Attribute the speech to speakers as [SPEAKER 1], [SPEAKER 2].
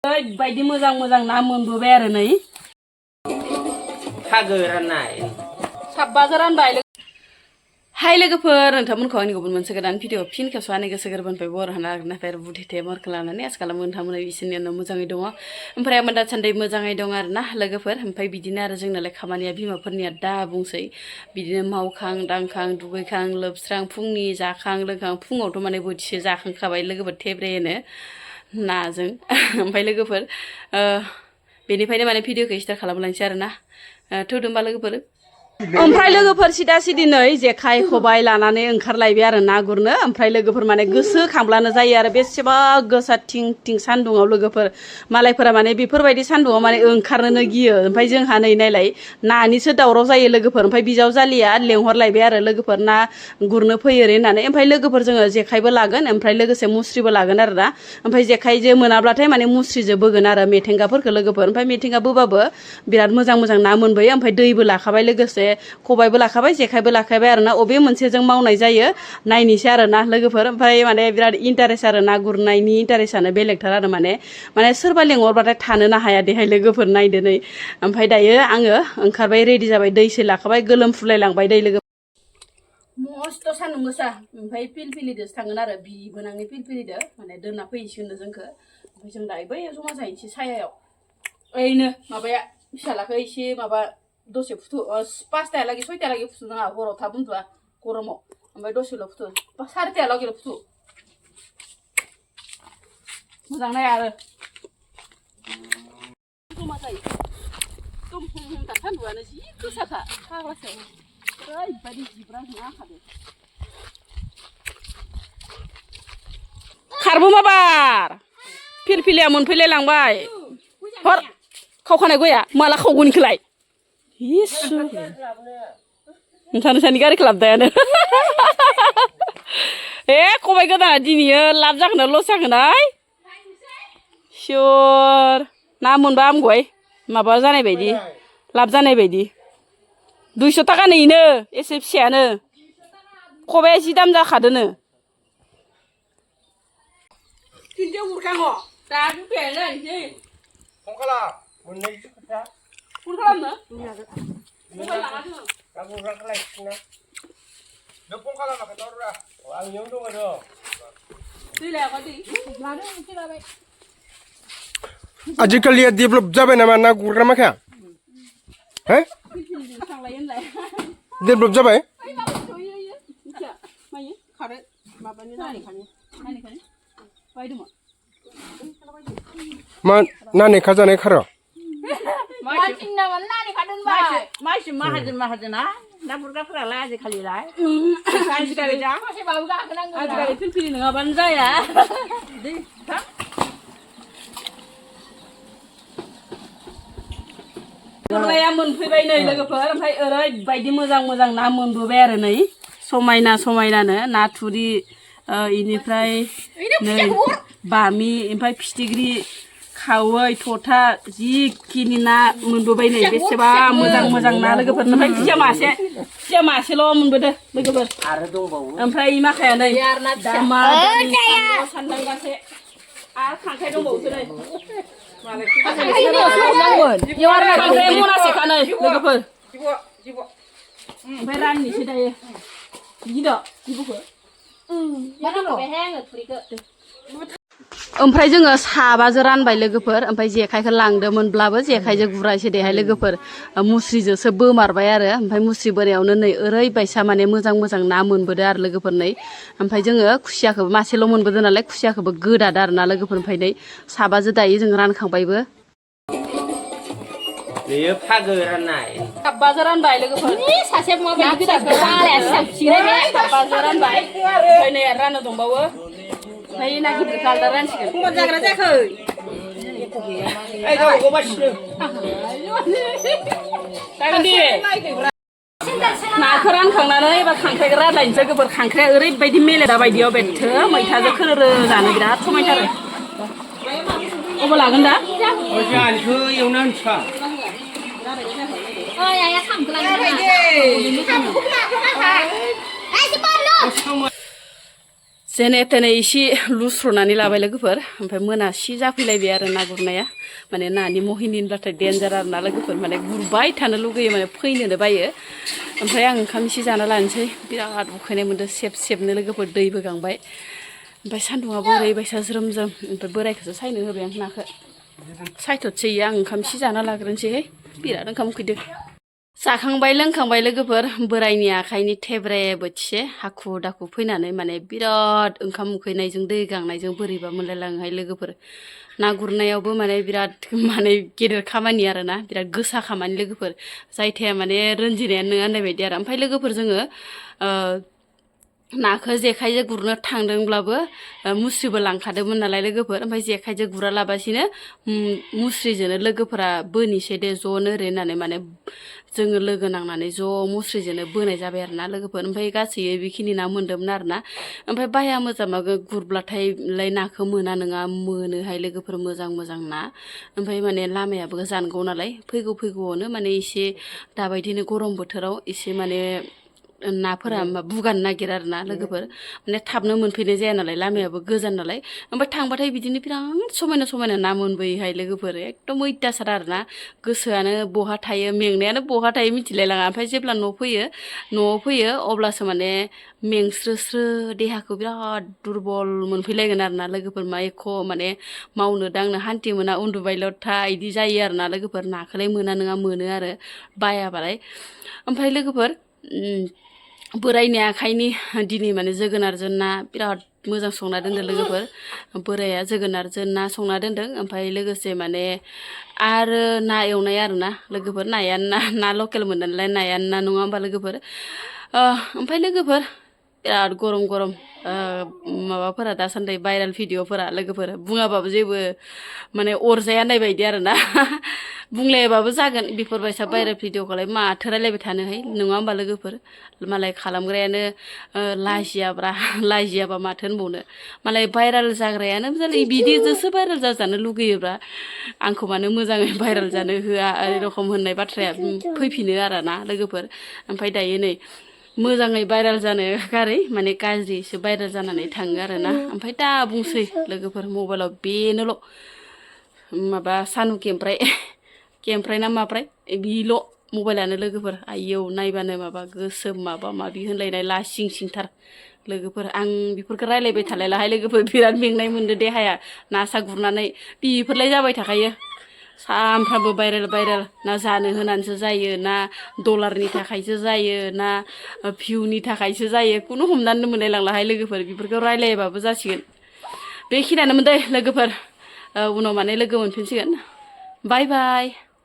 [SPEAKER 1] बायदि मोजां मोजां ना मोनबोबाय आरो नै
[SPEAKER 2] फागो राननाय
[SPEAKER 1] साबबाजो रानबाय हाय लोगोफोर नोंथांमोनखौ आंनि गुबुन मोनसे गोदान भिडिअ फिन खेबस'नानै गोसो गोरबोनिफ्राय बर' हानाय बुथेथे मरखौ लानानै आसा खालामो नोंथांमोना इसोरनि उनाव मोजाङै दङ ओमफ्राय आंबो दासान्दि मोजाङै दं आरो ना लोगोफोर ओमफ्राय बिदिनो आरो जोंनालाय खामानिया बिमाफोरनिया दा बुंसै बिदिनो मावखां दांखां दुगैखां लोबस्रां फुंनि जाखां लोंखां फुङावथ' माने बोथिसे जाखांखाबाय लोगोफोर थेब्रेनो नाजों ओमफ्राय लोगोफोर बेनिफ्रायनो माने भिडिअखौ स्टार्ट खालामलांसै आरो ना थौदो होमबा लोगोफोर ओमफ्राय लोगोफोर सिदा सिदि नै जेखाइ खबाइ लानानै ओंखारलायबाय आरो ना गुरनो ओमफ्राय लोगोफोर माने गोसो खांब्लानो जायो आरो बेसेबा गोसा थिं थिं सान्दुङाव लोगोफोर मालायफोरा माने बेफोरबायदि सान्दुङाव माने ओंखारनोनो गियो ओमफ्राय जोंहा नै नायलाय नानिसो दावराव जायो लोगोफोर ओमफ्राय बिजावजालिया लेंहरलायबाय आरो लोगोफोर ना गुरनो फैयो होननानै ओमफ्राय लोगोफोर जोङो जेखाइबो लागोन ओमफ्राय लोगोसे मुस्रिबो लागोन आरो ना ओमफ्राय जेखाइजों मोनाब्लाथाय माने मुस्रिजों बोगोन आरो मेथेंगाफोरखौ लोगोफोर ओमफ्य मेथेंगा बोबाबो बिराद मोजां मोजां ना मोनबोयो ओमफ्राय दैबो लाखाबाय लोगोसे खबाइबो लाखाबाय जेखाइबो लाखाबाय आरो ना अबे मोनसेजों मावनाय जायो नायनोसै आरो ना लोगोफोर ओमफ्राय माने बिराद इन्टारेस्ट आरो ना गुरनायनि इन्टारेस्टआनो बेलेगथार आरो माने सोरबा लेंहरबाथाय थानोनो हाया देहाय लोगोफोर नायदो नै ओमफ्राय दायो आङो ओंखारबाय रेडि जाबाय दैसो लाखाबाय गोलोमफ्रुलायलांबाय दै लोगो मस्त सान्दुं गोसा ओमफ्राय फिलफिलिदोसो थांगोन आरो बिबोनांनि फिलफिलिदो माने दोनना फैसिगोन जोंखौ ओमफ्राय जों दायो बै जमा जाहैनोसै सायायाव ओरैनो माबाया फिसालाखौ एसे माबा दसे फुथु 5टायालागै 6टायालागै फुथु नाङा हराव थाब उन्दुआ गरमाव ओमफ्राय दसेल' फुथु 4टायालागैल' फुथु मोजां नाया आरो जमा जायो दुम हम हम दा सान्दुंआनो जि गोसाखा फाग्लासो ओरैबायदि जिब्रा नांखादो खारबो माबार फिलफिलिया मोनफैलायलांबाय हर खावखानाय गया माला खावगोन इखौलाय इसु नोंसानि गारिखौ लाबोदायानो ए खबाइ गोदाना दिनैयो लाब जागोन ना लस जागोनहाय सियर ना मोनबा हामगौहाय माबा जानाय बायदि लाब जानाय बायदि 200 टाकानो इनो एसे फिसायानो खबाइया जि दाम जाखादोनो किन्थियाव गुरखाङो दा गुरखायानो जानोसै
[SPEAKER 2] फंखाला मोननैसो खोथा
[SPEAKER 1] फन खालामनो
[SPEAKER 2] मबाइल लाना दोङो दा गुरना खालायसिना नों फन खालामना खोन्थाहररा आंनियावनो दङ र'
[SPEAKER 1] दै लायाबा दै लादो मोनसे लाबाय
[SPEAKER 3] आजिखालिया डेभेलप जाबाय नामा ना गुरग्रा माखाया हो डेभेलप जाबाय मा नानेखा जानाय खार'
[SPEAKER 1] माहाजोना ना गुरग्राफोरालाय आजिखालिलाय आजिखालि फिलफिलि नङाबानो जाया गुरनाया मोनफैबाय नै लोगोफोर ओमफ्राय ओरैबायदि मोजां मोजां ना मोनबोबाय आरो नै समायना समायनानो ना थुरि इनिफ्राय नै बामि ओमफ्राय फिथिख्रि खावै थथा जिखिनि ना मोनबोबाय नै बेसेबा मोजां मोजां ना लोगोफोर ओमफ्राय खुसिया मासेल' मोनबोदो लोगोफोर
[SPEAKER 2] आरो दंबावो
[SPEAKER 1] ओमफ्राय माखाया नै दामा सानदांगासे आरो खांख्राइ दंबावोसो नै मनासेखानै लोगोफोर ओमफ्राय राननोसै दायो बिदिनो बिब'खौ ओमफ्राय जोङो साबाजों रानबाय लोगोफोर ओमफ्राय जेखाइखौ लांदोंमोनब्लाबो जेखाइजों गुरायसै देहाय लोगोफोर मुस्रिजोंसो बोमारबाय आरो ओमफ्राय मुस्रि बोनायावनो नै ओरैबायसा माने मोजां मोजां ना मोनबोदो आरो लोगोफोर नै ओमफ्राय जोङो खुसियाखौबो मासेल' मोनबोदो नालाय खुसियाखौबो गोदादो आरो ना लोगोफोर ओमफ्राय नै साबाजों दायो जों रानखांबायबो
[SPEAKER 2] बेयो फागो राननाय
[SPEAKER 1] साबबाजों रानबाय लोगोफोर सासे माबायदि साबबाजों रानबाय ओमफ्राय नै राननो दंबावो ओमफ्राय ना गिदिरखौ आलदा रानसिगोन खबर जाग्रा जायाखै जागोन दे नाखौ रानखांनानै एबार खांख्राइखौ रानलायनोसै लोगोफोर खांख्राइया ओरैबायदि मेलेदा बायदियाव बेथो मैथाजों खोरो जानो बिराद समायथारो अबाव लागोन दा
[SPEAKER 2] जानोखौ एवना होनसै
[SPEAKER 1] जेने तेने एसे लुस्र'नानै लाबाय लोगोफोर ओमफ्राय मोनासि जाफैलायबाय आरो ना गुरनाया माने नानि महिनि होनब्लाथाय देन्जार आरो ना लोगोफोर माने गुरबाय थानो लुगैयो माने फैनोनो बायो ओमफ्राय आं ओंखाम एसे जाना लानोसै बिराद उखैनाय मोनदों सेबनो लोगोफोर दैबो गांबाय ओमफ्राय सान्दुङाबो ओरैबायसा ज्रोम ज्रोम ओमफ्राय बोरायखौसो सायनो होबाय आं नाखौ सायथ'सै आं ओंखाम एसे जाना लाग्रोनोसैहाय बिराद ओंखाम उखैदों जाखांबाय लोंखांबाय लोगोफोर बोरायनि आखाइनि थेब्रे बोथिसे हाखु दाखु फैनानै माने बिराद ओंखाम उखैनायजों दै गांनायजों बोरैबा मोनलायलाङोहाय लोगोफोर ना गुरनायावबो माने बिराद माने गेदेर खामानि आरोना बिराद गोसा खामानि लोगोफोर जायथाया माने रोंजिनायानो नङा होननाय बायदि आरो ओमफ्राय लोगोफोर जोङो नाखौ जेखाइजों गुरनो थांदोंब्लाबो मुस्रिबो लांखादोंमोन नालाय लोगोफोर ओमफ्राय जेखाइजों गुरालाबासिनो मुस्रिजोंनो लोगोफोरा बोनिसै दे ज'नो ओरै होननानै माने जोङो लोगो नांनानै ज' मुस्रिजोंनो बोनाय जाबाय आरो ना लोगोफोर ओमफ्राय गासै बेखिनि ना मोन्दोंमोन आरो ना ओमफ्राय बाया मोजां गुरब्लाथायलाय नाखौ मोना नङा मोनोहाय लोगोफोर मोजां ना ओमफ्राय माने लामायाबो जानगौ नालाय फैगौआवनो माने एसे दाबायदिनो गरम बोथोराव एसे माने नाफोरा बुगानो नागिरो आरो ना लोगोफोर माने थाबनो मोनफैनाय जाया नालाय लामायाबो गोजान नालाय ओमफ्राय थांबाथाय बिदिनो बिराद समायना ना मोनबोयोहाय लोगोफोर एकदम अयथासार आरो ना गोसोआनो बहा थायो मेंनायानो बहा थायो मिथिलायलाङा ओमफ्राय जेब्ला न'आव फैयो अब्लासो माने मेंस्रोस्रो देहाखौ बिराद दुरबल मोनफैलायगोन आरो ना लोगोफोर मा एख' माने मावनो दांनो हान्थि मोना उन्दुबायल' था इदि जायो आरो ना लोगोफोर नाखौलाय मोना नङा मोनो आरो बायाबालाय ओमफ्राय लोगोफोर बोरायनि आखाइनि दिनै माने जोगोनारजों ना बिराद मोजां संना दोनदों लोगोफोर बोराया जोगोनारजों ना संना दोनदों ओमफ्राय लोगोसे माने आरो ना एवनाय आरो ना लोगोफोर नायानो ना लकेल मोनो नालाय नायानो ना नङा होमबा लोगोफोर ओमफ्राय लोगोफोर बिराद गरम माबाफोरा दासान्दि भाइरेल भिडिअफोरा लोगोफोर बुङाबाबो जेबो माने अरजाया होननाय बायदि आरो ना बुंलायाबाबो जागोन बेफोरबायसा भाइरेल भिडिअखौलाय माथो रायलायबाय थानोहाय नङा होमबा लोगोफोर मालाय खालामग्रायानो लाजियाबा माथो होनबावनो मालाय भाइरेल जाग्रायानो बिदिजोंसो भाइरेल जाजानो लुगैयोब्रा आंखौ मानो मोजाङै भाइरेल जानो होआ रखम होननाय बाथ्राया फैफिनो आरो ना लोगोफोर ओमफ्राय दायो नै मोजाङै भाइरेल जानो गारै माने गाज्रिसो भाइरेल जानानै थाङो आरो ना ओमफ्राय दा बुंसै लोगोफोर मबाइलाव बेनोल' माबा सानु केमप्राय ना माफ्राय बेल' मबाइलानो लोगोफोर आइयौ नायबानो माबा गोसोम माबा माबि होनलायनाय लासिं सिंथार लोगोफोर आं बेफोरखौ रायलायबाय थालायलाहाय लोगोफोर बिराद मेंनाय मोनदो देहाया ना सा गुरनानै बेफोरलाय जाबाय थाखायो सानफ्रामबो भाइरेल ना जानो होनानैसो जायो ना डलारनि थाखायसो जायो ना भिउनि थाखायसो जायो खुनु हमनानै मोनलाय लांलाहाय लोगोफोर बेफोरखौ रायलायाबाबो जासिगोन बेखिनियानोमोन दे लोगोफोर उनाव माने लोगो मोनफिनसिगोन बाय